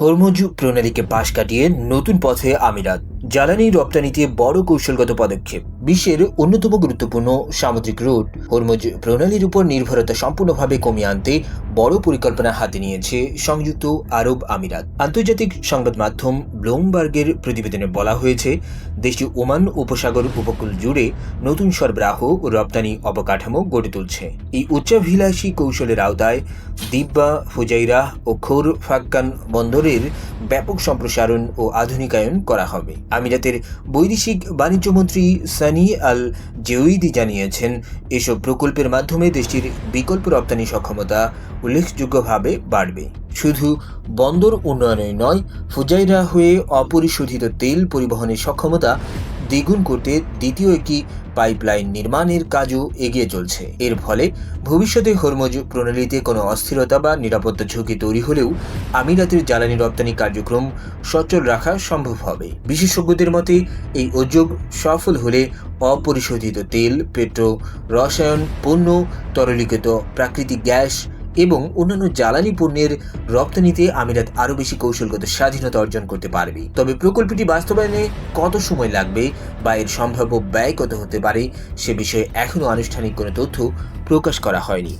Hormuz প্রণালীকে পাশ কাটিয়ে নতুন পথে আমিরাত। জ্বালানি রপ্তানিতে বড় কৌশলগত পদক্ষেপ। বিশ্বের অন্যতম গুরুত্বপূর্ণ সামুদ্রিক রুট হরমুজ প্রণালীর উপর নির্ভরতা সম্পূর্ণভাবে কমিয়ে আনতে বড় পরিকল্পনা হাতে নিয়েছে সংযুক্ত আরব আমিরাত। আন্তর্জাতিক সংবাদ মাধ্যম ব্লুমবার্গের প্রতিবেদনে বলা হয়েছে, দেশটি ওমান উপসাগর উপকূল জুড়ে নতুন সরবরাহ ও রপ্তানি অবকাঠামো গড়ে তুলছে। এই উচ্চাভিলাষী কৌশলের আওতায় দিব্যা, ফুজাইরাহ ও খোর ফাক্কান বন্দরের ব্যাপক সম্প্রসারণ ও আধুনিকায়ন করা হবে। আমিরাতের বৈদেশিক বাণিজ্যমন্ত্রী সানি আল জেউইদি জানিয়েছেন, এসব প্রকল্পের মাধ্যমে দেশটির বিকল্প রপ্তানি সক্ষমতা উল্লেখযোগ্যভাবে বাড়বে। শুধু বন্দর উন্নয়নই নয়, ফুজাইরা হয়ে অপরিশোধিত তেল পরিবহনের সক্ষমতা দ্বিগুণ করতে দ্বিতীয় একটি পাইপলাইন নির্মাণের কাজও এগিয়ে চলছে। এর ফলে ভবিষ্যতে হরমুজ প্রণালীতে কোনো অস্থিরতা বা নিরাপত্তা ঝুঁকি তৈরি হলেও আমিরাতের জ্বালানি রপ্তানি কার্যক্রম সচল রাখা সম্ভব হবে। বিশেষজ্ঞদের মতে, এই উদ্যোগ সফল হলে অপরিশোধিত তেল, পেট্রো রসায়ন পণ্য, তরলীকৃত প্রাকৃতিক গ্যাস এবং অন্যান্য জ্বালানি পণ্যের রপ্তানিতে আমিরাত আরও বেশি কৌশলগত স্বাধীনতা অর্জন করতে পারবে। তবে প্রকল্পটি বাস্তবায়নে কত সময় লাগবে বা এর সম্ভাব্য ব্যয় কত হতে পারে সে বিষয়ে এখনও আনুষ্ঠানিক কোনো তথ্য প্রকাশ করা হয়নি।